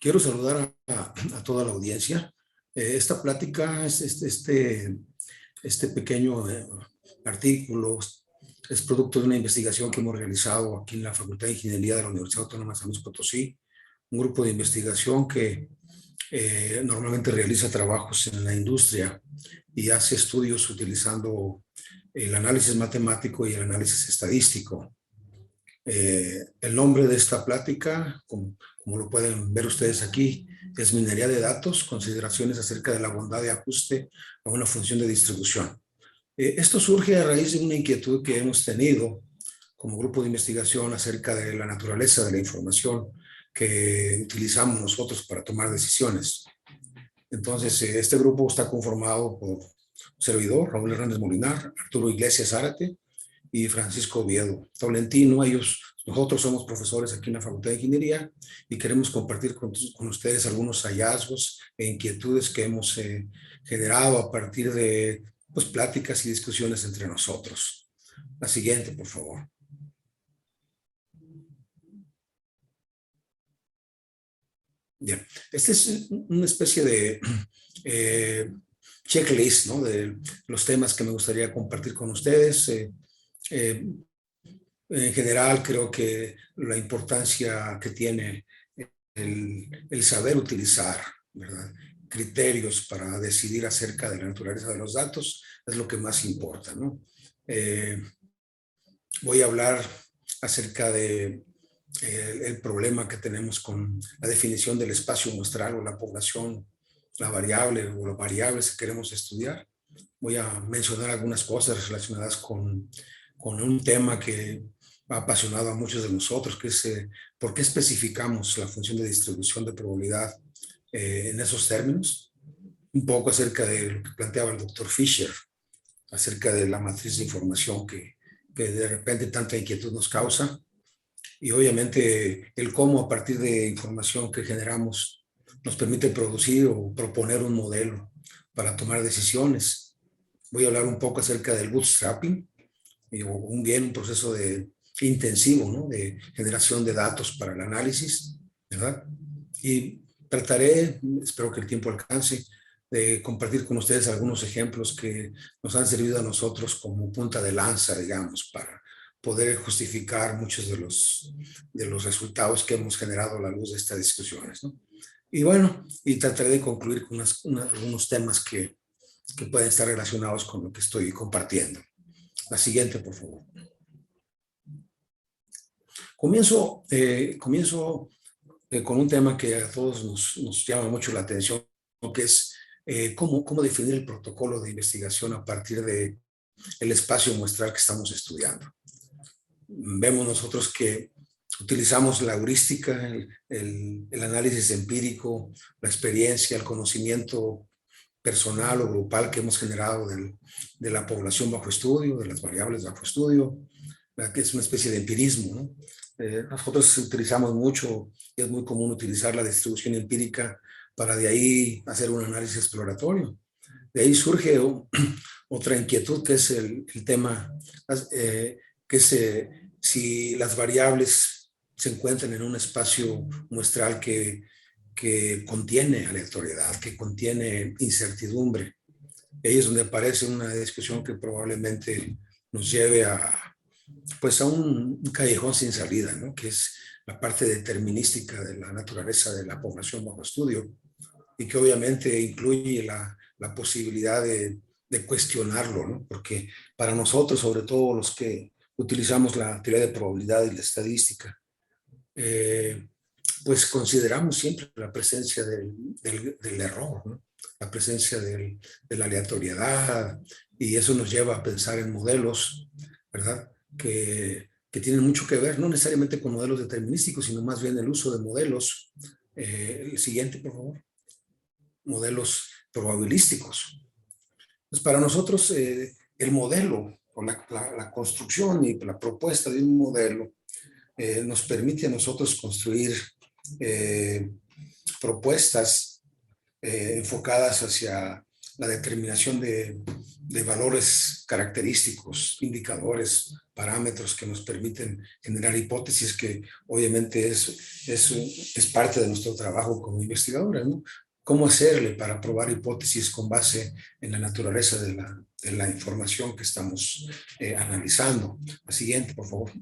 Quiero saludar a toda la audiencia. Esta plática, este pequeño artículo, es producto de una investigación que hemos realizado aquí en la Facultad de Ingeniería de la Universidad Autónoma de San Luis Potosí, un grupo de investigación que normalmente realiza trabajos en la industria y hace estudios utilizando el análisis matemático y el análisis estadístico. El nombre de esta plática, como lo pueden ver ustedes aquí, es minería de datos, consideraciones acerca de la bondad de ajuste a una función de distribución. Esto surge a raíz de una inquietud que hemos tenido como grupo de investigación acerca de la naturaleza de la información que utilizamos nosotros para tomar decisiones. Entonces, este grupo está conformado por un servidor, Raúl Hernández Molinar, Arturo Iglesias Zárate y Francisco Oviedo Tolentino. Nosotros somos profesores aquí en la Facultad de Ingeniería y queremos compartir con ustedes algunos hallazgos e inquietudes que hemos generado a partir de pláticas y discusiones entre nosotros. La siguiente, por favor. Bien, esta es una especie de checklist, ¿no?, de los temas que me gustaría compartir con ustedes. En general, creo que la importancia que tiene el saber utilizar, ¿verdad?, criterios para decidir acerca de la naturaleza de los datos es lo que más importa, ¿no? Voy a hablar acerca de el problema que tenemos con la definición del espacio muestral o la población, la variable o las variables que queremos estudiar. Voy a mencionar algunas cosas relacionadas con un tema que ha apasionado a muchos de nosotros, que es por qué especificamos la función de distribución de probabilidad en esos términos. Un poco acerca de lo que planteaba el doctor Fisher, acerca de la matriz de información que de repente tanta inquietud nos causa. Y obviamente el cómo a partir de información que generamos nos permite producir o proponer un modelo para tomar decisiones. Voy a hablar un poco acerca del bootstrapping, un proceso intensivo, ¿no?, de generación de datos para el análisis, ¿verdad? Y trataré, espero que el tiempo alcance, de compartir con ustedes algunos ejemplos que nos han servido a nosotros como punta de lanza, digamos, para poder justificar muchos de los resultados que hemos generado a la luz de estas discusiones, ¿no? Y bueno, y trataré de concluir con algunos temas que pueden estar relacionados con lo que estoy compartiendo. La siguiente, por favor. Comienzo con un tema que a todos nos llama mucho la atención, que es cómo definir el protocolo de investigación a partir del espacio muestral que estamos estudiando. Vemos nosotros que utilizamos la heurística, el análisis empírico, la experiencia, el conocimiento personal o grupal que hemos generado de la población bajo estudio, de las variables bajo estudio, que es una especie de empirismo, ¿no? Nosotros utilizamos mucho, y es muy común utilizar la distribución empírica para de ahí hacer un análisis exploratorio. De ahí surge otra inquietud, que es el tema, que es si las variables se encuentran en un espacio muestral que contiene aleatoriedad, que contiene incertidumbre. Ahí es donde aparece una discusión que probablemente nos lleve a un callejón sin salida, ¿no?, que es la parte determinística de la naturaleza de la población bajo estudio, y que obviamente incluye la posibilidad de cuestionarlo, ¿no?, porque para nosotros, sobre todo los que utilizamos la teoría de probabilidad y la estadística, pues consideramos siempre la presencia del error, ¿no?, la presencia de la aleatoriedad, y eso nos lleva a pensar en modelos, ¿verdad?, que tienen mucho que ver, no necesariamente con modelos determinísticos, sino más bien el uso de modelos. El siguiente, por favor. Modelos probabilísticos. Pues para nosotros el modelo o la construcción y la propuesta de un modelo nos permite a nosotros construir propuestas enfocadas hacia la determinación de de valores característicos, indicadores, parámetros que nos permiten generar hipótesis que obviamente es parte de nuestro trabajo como investigadores, ¿no? ¿Cómo hacerle para probar hipótesis con base en la naturaleza de la información que estamos analizando? La siguiente, por favor.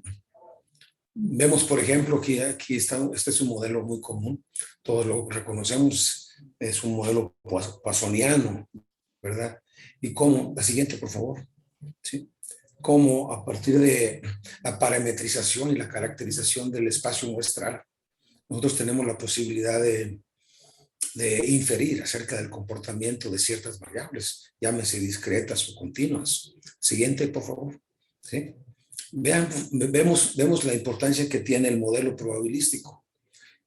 Vemos, por ejemplo, que aquí está, este es un modelo muy común, todos lo reconocemos, es un modelo poissoniano, ¿verdad? Y cómo, la siguiente, por favor, ¿sí? Cómo a partir de la parametrización y la caracterización del espacio muestral, nosotros tenemos la posibilidad de inferir acerca del comportamiento de ciertas variables, llámese discretas o continuas. Siguiente, por favor, ¿sí? Vemos la importancia que tiene el modelo probabilístico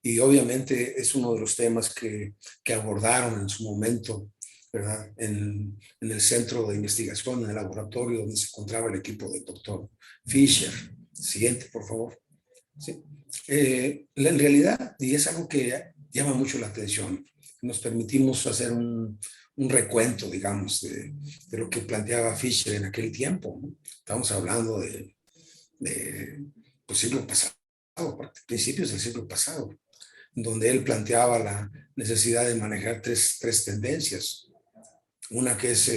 y obviamente es uno de los temas que abordaron en su momento, ¿verdad? En el centro de investigación, en el laboratorio donde se encontraba el equipo del doctor Fisher. Siguiente, por favor. ¿Sí? En realidad, y es algo que llama mucho la atención, nos permitimos hacer un recuento, digamos, de lo que planteaba Fisher en aquel tiempo, ¿no? Estamos hablando pues, siglo pasado, principios del siglo pasado, donde él planteaba la necesidad de manejar tres tendencias. Una que es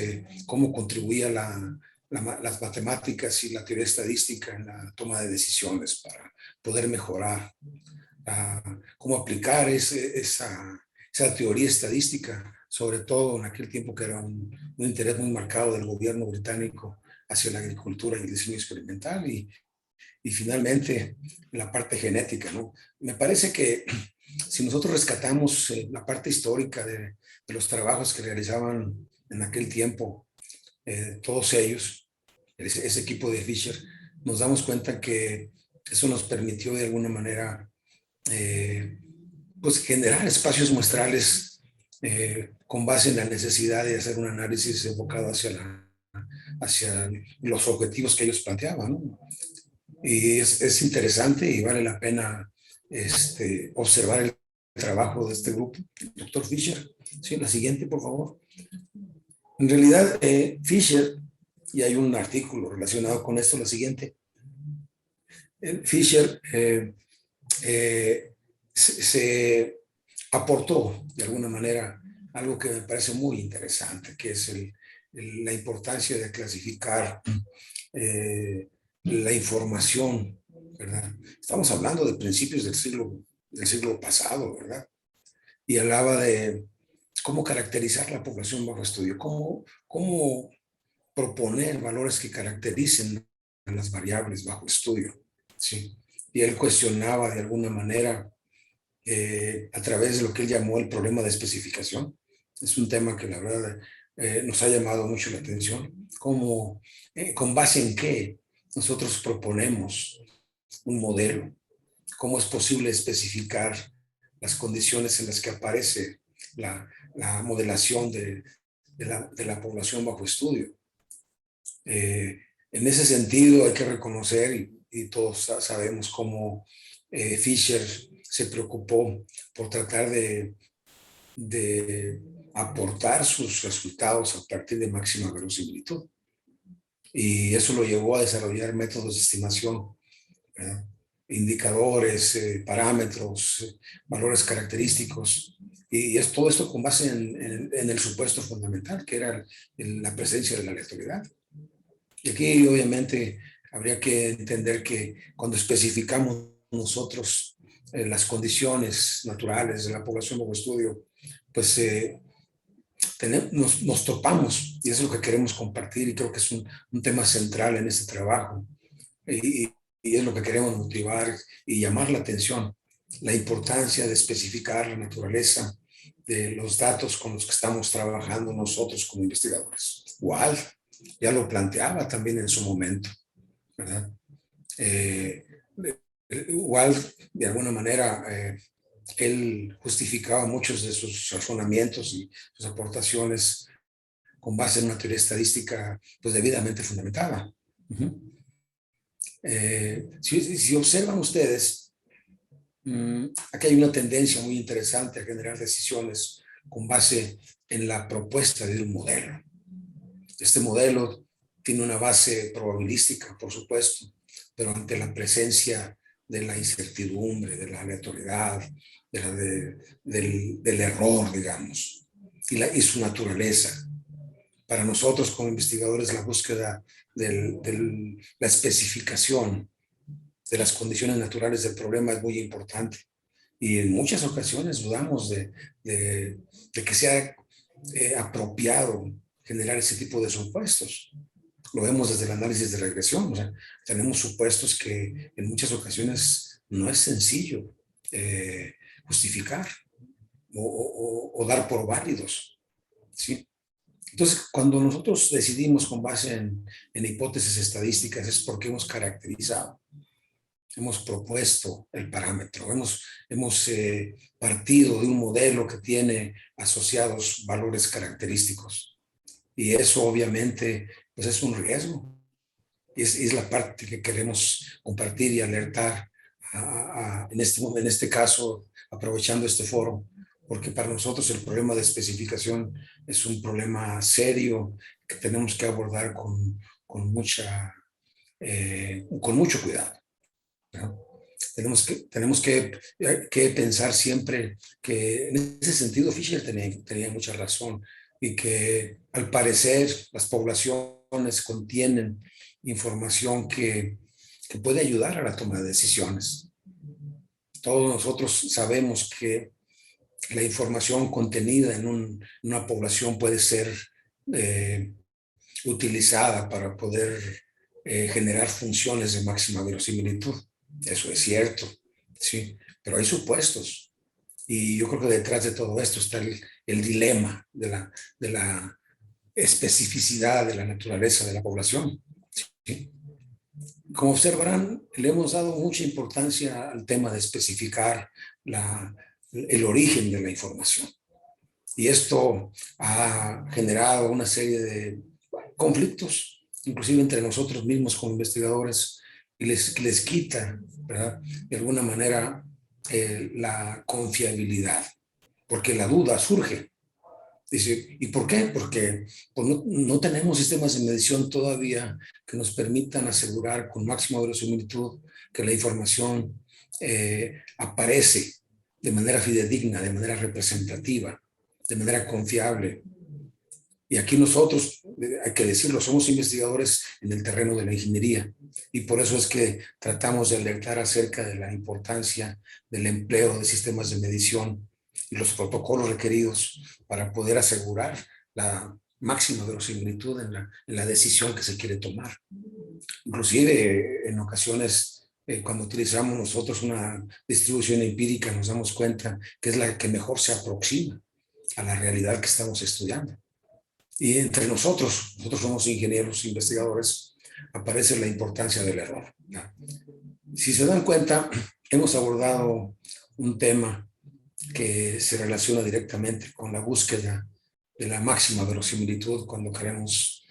cómo contribuía las matemáticas y la teoría estadística en la toma de decisiones para poder mejorar, cómo aplicar esa teoría estadística, sobre todo en aquel tiempo que era un interés muy marcado del gobierno británico hacia la agricultura y el diseño experimental y finalmente la parte genética, ¿no? Me parece que si nosotros rescatamos la parte histórica de los trabajos que realizaban en aquel tiempo, todos ellos, ese equipo de Fisher, nos damos cuenta que eso nos permitió de alguna manera pues generar espacios muestrales con base en la necesidad de hacer un análisis enfocado hacia los objetivos que ellos planteaban, ¿no? Y es interesante y vale la pena observar el trabajo de este grupo. Doctor Fisher, sí, la siguiente, por favor. En realidad, Fisher, y hay un artículo relacionado con esto, la siguiente. Fisher se aportó de alguna manera algo que me parece muy interesante, que es la importancia de clasificar la información, ¿verdad? Estamos hablando de principios del siglo pasado, ¿verdad? Y hablaba de cómo caracterizar la población bajo estudio, cómo proponer valores que caractericen a las variables bajo estudio, ¿sí? Y él cuestionaba de alguna manera a través de lo que él llamó el problema de especificación. Es un tema que la verdad nos ha llamado mucho la atención. ¿Cómo, con base en qué nosotros proponemos un modelo? ¿Cómo es posible especificar las condiciones en las que aparece la modelación de la población bajo estudio? En ese sentido hay que reconocer, y todos sabemos cómo Fisher se preocupó por tratar de aportar sus resultados a partir de máxima verosimilitud. Y eso lo llevó a desarrollar métodos de estimación, ¿verdad? Indicadores, parámetros, valores característicos. Y es todo esto con base en el supuesto fundamental, que era la presencia de la aleatoriedad. Y aquí obviamente habría que entender que cuando especificamos nosotros las condiciones naturales de la población bajo estudio, pues nos topamos, y eso es lo que queremos compartir, y creo que es un tema central en este trabajo, y es lo que queremos motivar y llamar la atención, la importancia de especificar la naturaleza de los datos con los que estamos trabajando nosotros como investigadores. Igual, ya lo planteaba también en su momento, ¿verdad? Igual, de alguna manera, él justificaba muchos de sus razonamientos y sus aportaciones con base en una teoría estadística pues debidamente fundamentada. Si observan ustedes, aquí hay una tendencia muy interesante a generar decisiones con base en la propuesta de un modelo. Este modelo tiene una base probabilística, por supuesto, pero ante la presencia de la incertidumbre, de la aleatoriedad, del error, digamos, y su naturaleza. Para nosotros como investigadores la búsqueda de la especificación de las condiciones naturales del problema es muy importante. Y en muchas ocasiones dudamos de que sea apropiado generar ese tipo de supuestos. Lo vemos desde el análisis de regresión. O sea, tenemos supuestos que en muchas ocasiones no es sencillo justificar o dar por válidos, ¿sí? Entonces, cuando nosotros decidimos con base en hipótesis estadísticas es porque hemos caracterizado, hemos propuesto el parámetro, hemos partido de un modelo que tiene asociados valores característicos. Y eso obviamente pues es un riesgo. Es la parte que queremos compartir y alertar en este caso, aprovechando este foro, porque para nosotros el problema de especificación es un problema serio que tenemos que abordar con mucho cuidado, ¿no? Tenemos que pensar siempre que en ese sentido Fisher tenía mucha razón y que al parecer las poblaciones contienen información que puede ayudar a la toma de decisiones. Todos nosotros sabemos que la información contenida en una población puede ser eh, utilizada para poder generar funciones de máxima verosimilitud. Eso es cierto, sí, pero hay supuestos. Y yo creo que detrás de todo esto está el dilema de la especificidad de la naturaleza de la población, ¿sí? Como observarán, le hemos dado mucha importancia al tema de especificar el origen de la información. Y esto ha generado una serie de conflictos, inclusive entre nosotros mismos como investigadores, y les quita, ¿verdad?, de alguna manera la confiabilidad, porque la duda surge. Dice, ¿y por qué? Porque pues, no tenemos sistemas de medición todavía que nos permitan asegurar con máxima verosimilitud que la información aparece de manera fidedigna, de manera representativa, de manera confiable. Y aquí nosotros, hay que decirlo, somos investigadores en el terreno de la ingeniería y por eso es que tratamos de alertar acerca de la importancia del empleo de sistemas de medición y los protocolos requeridos para poder asegurar la máxima verosimilitud en la decisión que se quiere tomar. Inclusive en ocasiones, cuando utilizamos nosotros una distribución empírica, nos damos cuenta que es la que mejor se aproxima a la realidad que estamos estudiando. Y entre nosotros somos ingenieros, investigadores, aparece la importancia del error. Si se dan cuenta, hemos abordado un tema que se relaciona directamente con la búsqueda de la máxima verosimilitud cuando queremos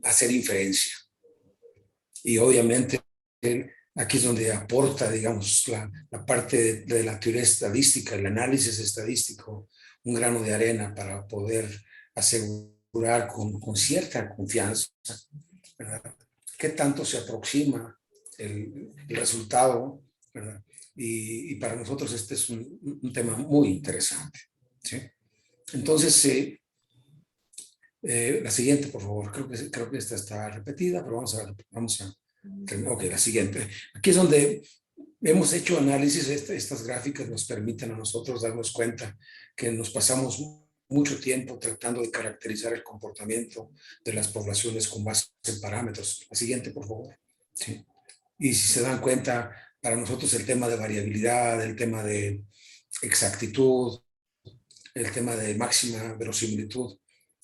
hacer inferencia. Y obviamente aquí es donde aporta, digamos, la parte de la teoría estadística, el análisis estadístico, un grano de arena para poder asegurar con cierta confianza, ¿verdad?, qué tanto se aproxima el resultado, ¿verdad? Y para nosotros este es un tema muy interesante, ¿sí? Entonces, la siguiente, por favor. Creo que esta está repetida, pero vamos a terminar. Ok, la siguiente. Aquí es donde hemos hecho análisis. Estas gráficas nos permiten a nosotros darnos cuenta que nos pasamos mucho tiempo tratando de caracterizar el comportamiento de las poblaciones con base en parámetros. La siguiente, por favor. Sí. Y si se dan cuenta, para nosotros el tema de variabilidad, el tema de exactitud, el tema de máxima verosimilitud,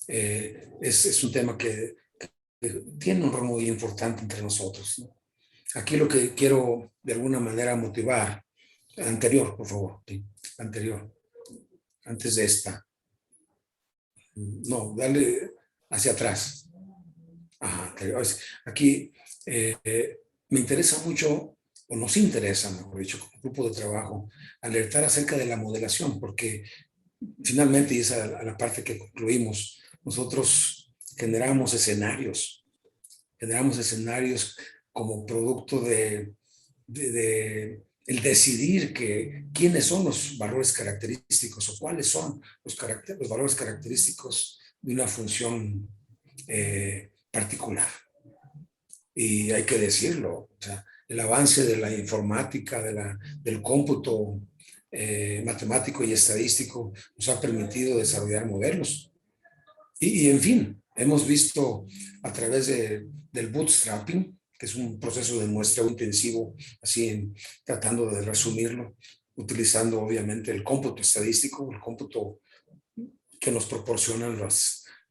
es un tema que tiene un rol muy importante entre nosotros, ¿no? Aquí lo que quiero de alguna manera motivar, anterior, por favor, ¿sí? Anterior, antes de esta. No, dale hacia atrás. Ajá, anterior. Aquí me interesa mucho, o nos interesa, mejor dicho, como grupo de trabajo, alertar acerca de la modelación, porque finalmente, y esa es la parte que concluimos, nosotros generamos escenarios como producto de el decidir quiénes son los valores característicos o cuáles son los valores característicos de una función particular. Y hay que decirlo, o sea, el avance de la informática, del cómputo matemático y estadístico nos ha permitido desarrollar modelos. En fin, hemos visto a través del bootstrapping, que es un proceso de muestreo intensivo, así tratando de resumirlo, utilizando obviamente el cómputo estadístico, el cómputo que nos proporcionan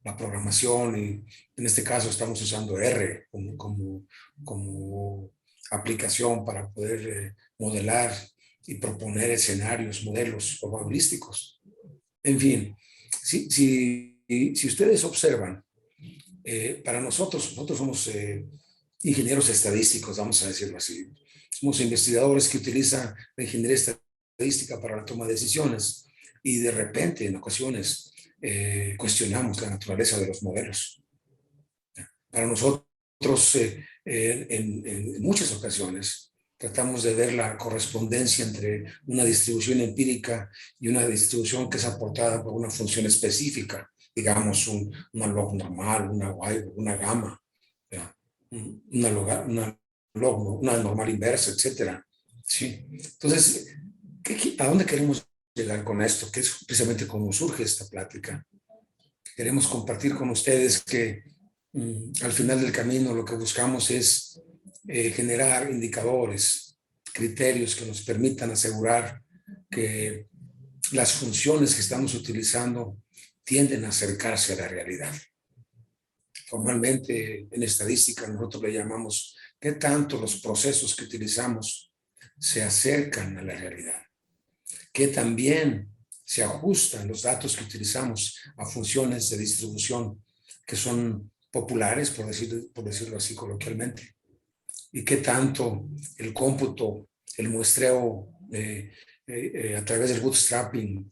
la programación, y en este caso estamos usando R como aplicación para poder modelar y proponer escenarios, modelos probabilísticos. En fin, si ustedes observan, para nosotros somos ingenieros estadísticos, vamos a decirlo así. Somos investigadores que utilizan la ingeniería estadística para la toma de decisiones, y de repente, en ocasiones, cuestionamos la naturaleza de los modelos. Para nosotros, en muchas ocasiones, tratamos de ver la correspondencia entre una distribución empírica y una distribución que es aportada por una función específica, digamos una log normal, una y, una gamma, una normal inversa, etcétera. Sí. Entonces, ¿a dónde queremos llegar con esto? Que es precisamente cómo surge esta plática. Queremos compartir con ustedes que al final del camino lo que buscamos es generar indicadores, criterios que nos permitan asegurar que las funciones que estamos utilizando tienden a acercarse a la realidad. Formalmente, en estadística, nosotros le llamamos qué tanto los procesos que utilizamos se acercan a la realidad, que también se ajustan los datos que utilizamos a funciones de distribución que son populares, por decirlo así coloquialmente, y qué tanto el cómputo, el muestreo a través del bootstrapping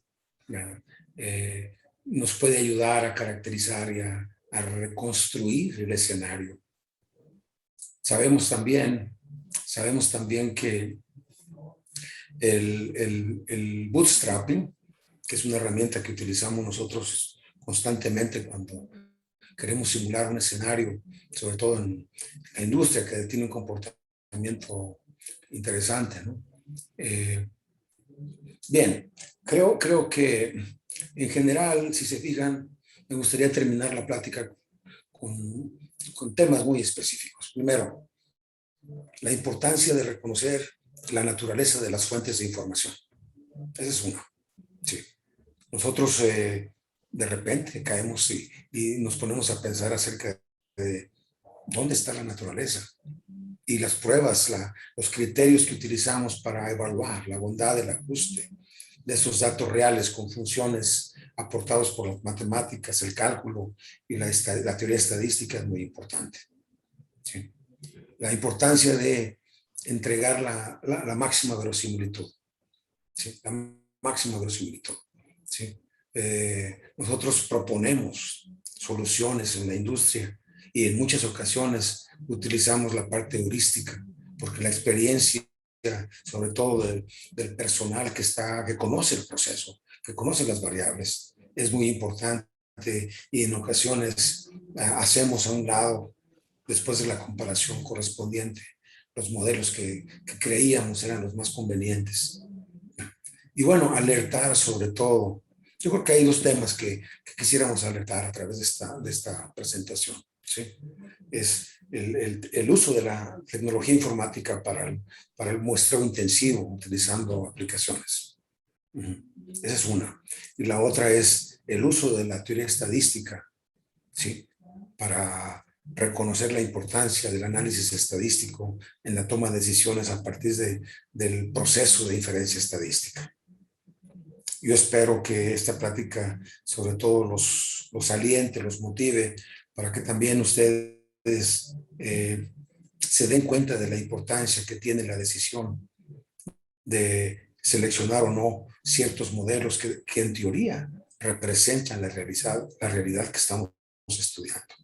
nos puede ayudar a caracterizar y a reconstruir el escenario. Sabemos también que el bootstrapping, que es una herramienta que utilizamos nosotros constantemente cuando queremos simular un escenario, sobre todo en la industria, que tiene un comportamiento interesante, ¿no? Bien, creo que en general, si se fijan, me gustaría terminar la plática con temas muy específicos. Primero, la importancia de reconocer la naturaleza de las fuentes de información. Esa es una. Sí. Nosotros de repente caemos y nos ponemos a pensar acerca de dónde está la naturaleza y las pruebas, los criterios que utilizamos para evaluar la bondad del ajuste de esos datos reales con funciones aportados por las matemáticas, el cálculo y la teoría estadística es muy importante. ¿Sí? La importancia de entregar la máxima verosimilitud. ¿Sí? La máxima verosimilitud. ¿Sí? Nosotros proponemos soluciones en la industria y en muchas ocasiones utilizamos la parte heurística, porque la experiencia, sobre todo del personal que conoce el proceso, que conoce las variables, es muy importante, y en ocasiones hacemos a un lado, después de la comparación correspondiente, los modelos que creíamos eran los más convenientes. Y bueno, alertar sobre todo. Yo creo que hay dos temas que quisiéramos alertar a través de esta presentación. ¿Sí? Es el uso de la tecnología informática para el muestreo intensivo, utilizando aplicaciones. Esa es una. Y la otra es el uso de la teoría estadística, ¿sí? Para reconocer la importancia del análisis estadístico en la toma de decisiones a partir del proceso de inferencia estadística. Yo espero que esta plática, sobre todo los aliente, los motive, para que también ustedes se den cuenta de la importancia que tiene la decisión de seleccionar o no ciertos modelos que en teoría representan la realidad que estamos estudiando.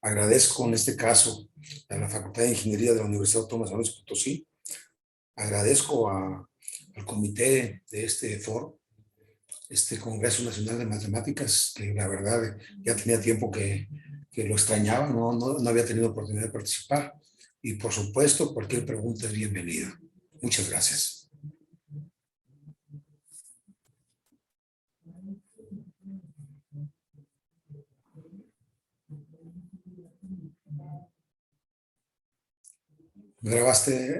Agradezco en este caso a la Facultad de Ingeniería de la Universidad Autónoma de San Luis Potosí, agradezco al comité de este foro, este Congreso Nacional de Matemáticas, que la verdad ya tenía tiempo que lo extrañaba, no había tenido oportunidad de participar. Y por supuesto, cualquier pregunta es bienvenida. Muchas gracias. ¿Me grabaste?